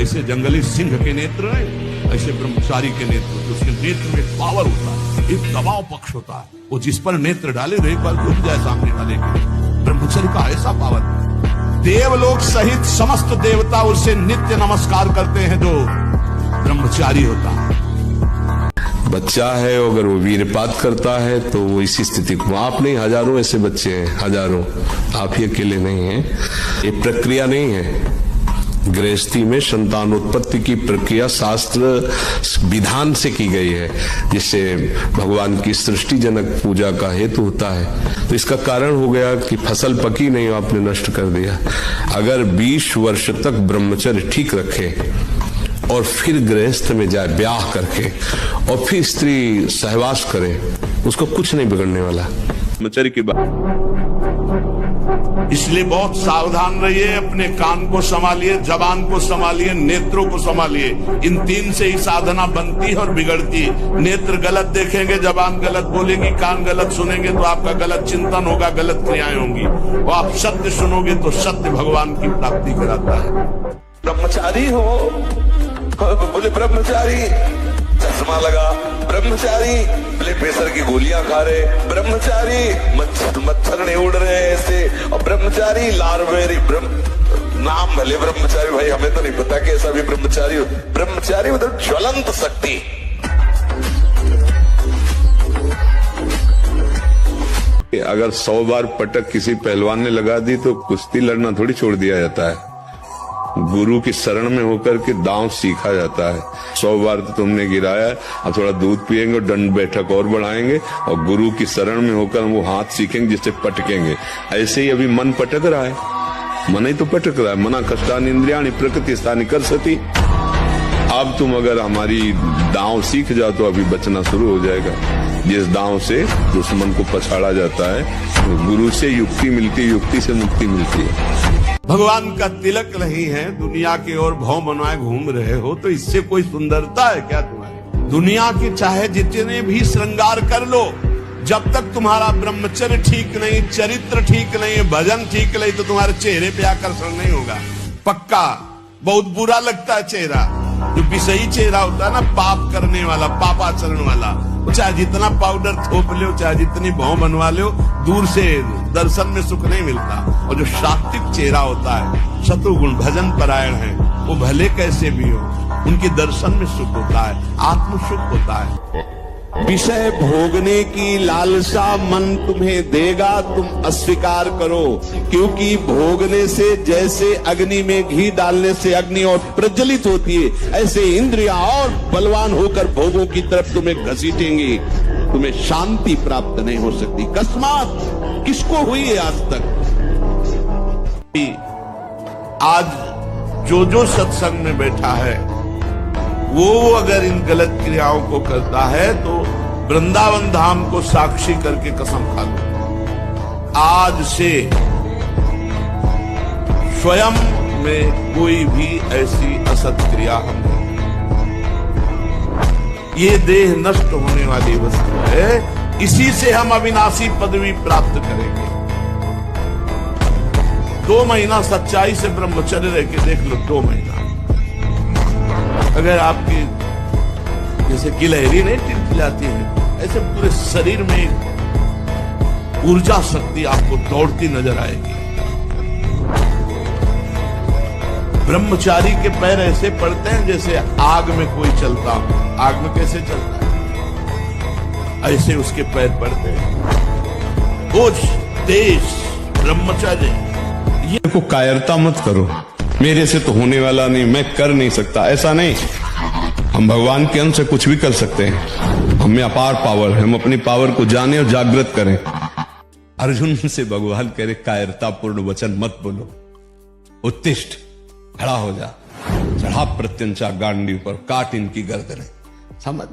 जैसे जंगली सिंह के नेत्र है, ऐसे ब्रह्मचारी के नेत्र, तो उसके नेत्र में पावर होता है, एक दबाव पक्ष होता है। वो जिस पर नेत्र डाले तो एक बार रुक जाए सामने वाले के। ब्रह्मचर्य का ऐसा पावर है। देवलोक सहित समस्त देवता उसे नित्य नमस्कार करते हैं जो ब्रह्मचारी होता है। बच्चा है, अगर वो वीरपात करता है तो वो इसी स्थिति को, आप नहीं, हजारों ऐसे बच्चे हैं, हजारों, आप ही अकेले नहीं हैं। ये प्रक्रिया नहीं है। गृहस्थी में संतानोत्पत्ति की प्रक्रिया शास्त्र विधान से की गई है, जिससे भगवान की सृष्टिजनक पूजा का हेतु होता है। तो इसका कारण हो गया कि फसल पकी नहीं, आपने नष्ट कर दिया। अगर 20 वर्ष तक ब्रह्मचर्य ठीक रखे और फिर गृहस्थ में जाए ब्याह करके और फिर स्त्री सहवास करे, उसको कुछ नहीं बिगड़ने वाला। ब्रह्मचर्य की बात, इसलिए बहुत सावधान रहिए। अपने कान को संभालिए, जबान को संभालिए, नेत्रों को संभालिए। इन 3 से ही साधना बनती है और बिगड़ती है। नेत्र गलत देखेंगे, जबान गलत बोलेगी, कान गलत सुनेंगे तो आपका गलत चिंतन होगा, गलत क्रियाएं होंगी। और आप सत्य सुनोगे तो सत्य भगवान की प्राप्ति कराता है। ब्रह्मचारी हो, बोले ब्रह्मचारी चश्मा लगा, ब्रह्मचारी बोले प्रेशर की गोलियां खा रहे, ब्रह्मचारी मच्छर नहीं उड़ रहे ऐसे, और ब्रह्मचारी लारवेरी नाम भले ब्रह्मचारी, भाई हमें तो नहीं पता कि ऐसा भी ब्रह्मचारी हो। ब्रह्मचारी मतलब ज्वलंत शक्ति। अगर 100 बार पटक किसी पहलवान ने लगा दी तो कुश्ती लड़ना थोड़ी छोड़ दिया जाता है। गुरु की शरण में होकर के दांव सीखा जाता है। 100 बार तो तुमने गिराया, अब थोड़ा दूध पिएंगे और दंड बैठक और बढ़ाएंगे, और गुरु की शरण में होकर वो हाथ सीखेंगे जिससे पटकेंगे। ऐसे ही अभी मन पटक रहा है, मन ही तो पटक रहा है। मना कष्टानि इंद्रियाणि प्रकृति स्थानि कर्षति। अब तुम अगर हमारी दांव सीख जाओ तो अभी बचना शुरू हो जाएगा। जिस दांव से दुश्मन को पछाड़ा जाता है, तो गुरु से युक्ति मिलती है, युक्ति से मुक्ति मिलती है। भगवान का तिलक नहीं है, दुनिया की ओर भौ बनवाए घूम रहे हो, तो इससे कोई सुंदरता है क्या तुम्हारी? दुनिया की चाहे जितने भी श्रृंगार कर लो, जब तक तुम्हारा ब्रह्मचर्य ठीक नहीं, चरित्र ठीक नहीं, भजन ठीक नहीं, तो तुम्हारे चेहरे पे आकर्षण नहीं होगा। पक्का बहुत बुरा लगता है चेहरा, जो विषयी चेहरा होता है ना, पाप करने वाला, पापाचरण वाला, चाहे जितना पाउडर थोप लो, चाहे जितनी भौं बनवा लो, दूर से दर्शन में सुख नहीं मिलता। और जो सात्विक चेहरा होता है, शत्रुगुण भजन परायण है, वो भले कैसे भी हो, उनके दर्शन में सुख होता है, आत्म सुख होता है। विषय भोगने की लालसा मन तुम्हें देगा, तुम अस्वीकार करो, क्योंकि भोगने से जैसे अग्नि में घी डालने से अग्नि और प्रज्वलित होती है, ऐसे इंद्रियां और बलवान होकर भोगों की तरफ तुम्हें घसीटेंगी। तुम्हें शांति प्राप्त नहीं हो सकती। अकस्मात किसको हुई है आज तक? आज जो सत्संग में बैठा है वो अगर इन गलत क्रियाओं को करता है तो वृंदावन धाम को साक्षी करके कसम खा लो, आज से स्वयं में कोई भी ऐसी असत क्रिया हम नहीं। ये देह नष्ट होने वाली वस्तु है, इसी से हम अविनाशी पदवी प्राप्त करेंगे। 2 महीना सच्चाई से ब्रह्मचर्य रह के देख लो, 2 महीना। अगर आपकी जैसे गिलहरी नहीं टिलटिलाती है, ऐसे पूरे शरीर में ऊर्जा शक्ति आपको दौड़ती नजर आएगी। ब्रह्मचारी के पैर ऐसे पड़ते हैं जैसे आग में कोई चलता हो। आग में कैसे चलता है, ऐसे उसके पैर पड़ते हैं। ओज तेज ब्रह्मचारी। ये को कायरता मत करो, मेरे से तो होने वाला नहीं, मैं कर नहीं सकता, ऐसा नहीं। हम भगवान के अंश से कुछ भी कर सकते हैं। हमें अपार पावर है, हम अपनी पावर को जाने और जागृत करें। अर्जुन से भगवान कह रहे कायरता पूर्ण वचन मत बोलो, उत्तिष्ठ, खड़ा हो जा, चढ़ा प्रत्यंचा गांडी पर, काट इनकी गर्दनें। समझ,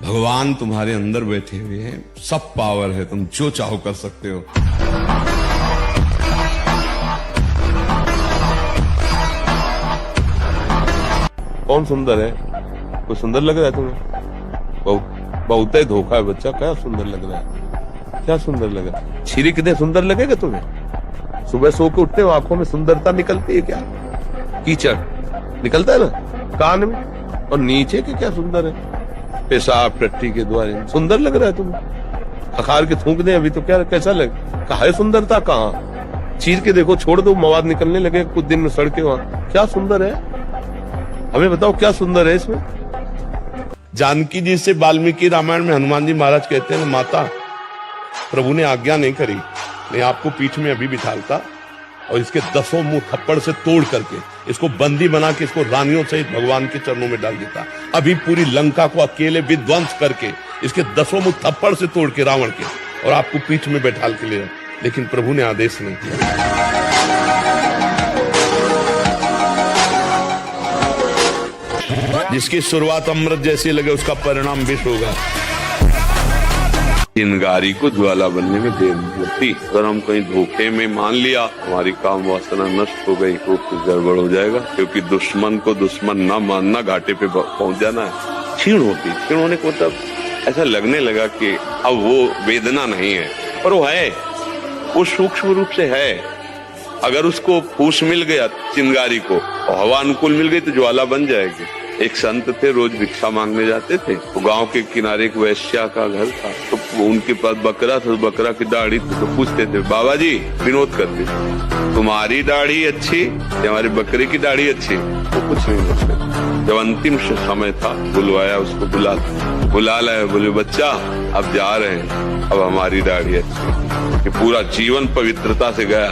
भगवान तुम्हारे अंदर बैठे हुए हैं, सब पावर है, तुम जो चाहो कर सकते हो। कौन सुंदर है? कोई सुंदर लग रहा है तुम्हें? बहुत ही धोखा है बच्चा। क्या सुंदर लग रहा है? क्या सुंदर लग रहा है? छिरी कितने सुंदर लगेगा तुम्हें? सुबह सो के उठते हो, आंखों में सुंदरता निकलती है क्या? कीचड़ निकलता है ना कान में, और नीचे के क्या सुंदर है, पेशाब टट्टी के द्वारे सुंदर लग रहा है तुम्हें। अखार के थूक दे अभी तो क्या कैसा लगे, कहा है सुंदरता, कहाँ चीर के देखो, छोड़ दो मवाद निकलने लगे कुछ दिन में सड़ के, वहां क्या सुंदर है, हमें बताओ क्या सुंदर है इसमें। जानकी जी से वाल्मीकि रामायण में हनुमान जी महाराज कहते हैं, माता प्रभु ने आज्ञा नहीं करी, मैं आपको पीठ में अभी बिठालता और इसके 10 मुंह थप्पड़ से तोड़ करके इसको बंदी बना के इसको रानियों सहित भगवान के चरणों में डाल देता, अभी पूरी लंका को अकेले विध्वंस करके इसके 10 मुंह थप्पड़ से तोड़ के रावण के, और आपको पीठ में बैठाल के ले, लेकिन प्रभु ने आदेश नहीं किया। जिसकी शुरुआत अमृत जैसी लगे उसका परिणाम विष होगा। चिंगारी को ज्वाला बनने में देर नहीं लगती। अगर हम कहीं धोखे में मान लिया हमारी काम वासना नष्ट हो गई तो कुछ गड़बड़ हो जाएगा, क्योंकि दुश्मन को दुश्मन न मानना घाटे पे पहुंच जाना है। क्षीण होने को मतलब ऐसा लगने लगा कि अब वो वेदना नहीं है, पर वो है, वो सूक्ष्म रूप से है। अगर उसको फूस मिल गया चिंगारी को और हवा अनुकूल मिल गई तो ज्वाला बन जाएगी। एक संत थे, रोज भिक्षा मांगने जाते थे, तो गांव के किनारे एक वैश्या का घर था, तो उनके पास बकरा था, तो बकरा की दाढ़ी थी, तो पूछते थे बाबा जी, विनोद करते, तुम्हारी दाढ़ी अच्छी या हमारी बकरे की दाढ़ी अच्छी? वो कुछ नहीं बोलते। जब अंतिम समय था बुलवाया, उसको बुला लाया, बोले बच्चा अब जा रहे हैं, अब हमारी दाढ़ी अच्छी, कि पूरा जीवन पवित्रता से गया।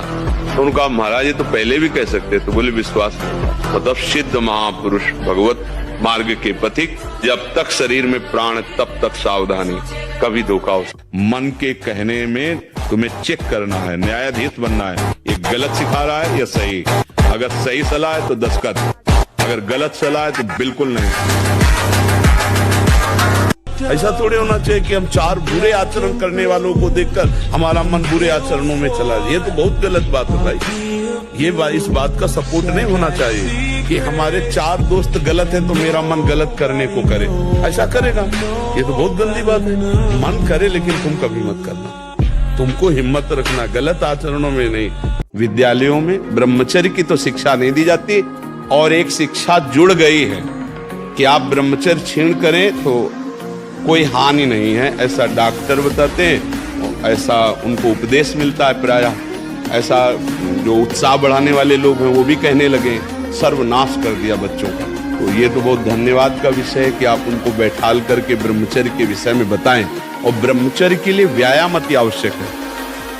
तो उनका महाराज ये तो पहले भी कह सकते, तो बोले विश्वास नहीं। मतलब सिद्ध महापुरुष भगवत मार्ग के पथिक, जब तक शरीर में प्राण तब तक सावधानी, कभी धोखा हो। मन के कहने में तुम्हें चेक करना है, न्यायाधीश बनना है, ये गलत सिखा रहा है या सही। अगर सही सलाह है तो दस्तखत, अगर गलत सलाह है तो बिल्कुल नहीं। ऐसा थोड़े होना चाहिए कि हम 4 बुरे आचरण करने वालों को देखकर हमारा मन बुरे आचरणों में चला जाए। ये तो बहुत गलत बात है भाई, ये इस बात का सपोर्ट नहीं होना चाहिए कि हमारे 4 दोस्त गलत हैं तो मेरा मन गलत करने को करे, ऐसा करेगा, ये तो बहुत गंदी बात है। मन करे लेकिन तुम कभी मत करना, तुमको हिम्मत रखना, गलत आचरणों में नहीं। विद्यालयों में ब्रह्मचर्य की तो शिक्षा नहीं दी जाती, और एक शिक्षा जुड़ गई है कि आप ब्रह्मचर्य छीण करें तो कोई हानि नहीं है, ऐसा डॉक्टर बताते हैं, ऐसा उनको उपदेश मिलता है प्रायः। ऐसा जो उत्साह बढ़ाने वाले लोग हैं वो भी कहने लगे, सर्वनाश कर दिया बच्चों का। तो ये तो बहुत धन्यवाद का विषय है कि आप उनको बैठाल करके ब्रह्मचर्य के विषय में बताएं। और ब्रह्मचर्य के लिए व्यायाम अति आवश्यक है,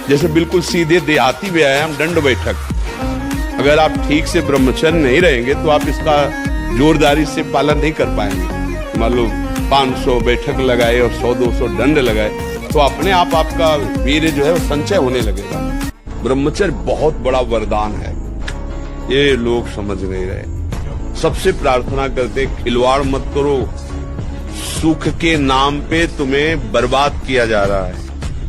जैसे बिल्कुल सीधे देहाती व्यायाम दंड बैठक। अगर आप ठीक से ब्रह्मचर्य नहीं रहेंगे तो आप इसका जोरदारी से पालन नहीं कर पाएंगे। मान लो 500 बैठक लगाए और 100-200 दंड लगाए तो अपने आप आपका वीर्य जो है वो संचय होने लगेगा। ब्रह्मचर्य बहुत बड़ा वरदान है, ये लोग समझ नहीं रहे। सबसे प्रार्थना करते खिलवाड़ मत करो, सुख के नाम पे तुम्हें बर्बाद किया जा रहा है।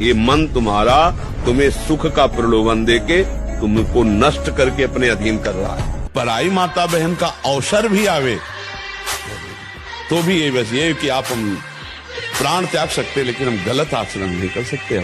ये मन तुम्हारा तुम्हें सुख का प्रलोभन देके तुमको नष्ट करके अपने अधीन कर रहा है। पराई माता बहन का अवसर भी आवे तो भी ये बस ये कि आप हम प्राण त्याग सकते, लेकिन हम गलत आचरण नहीं कर सकते।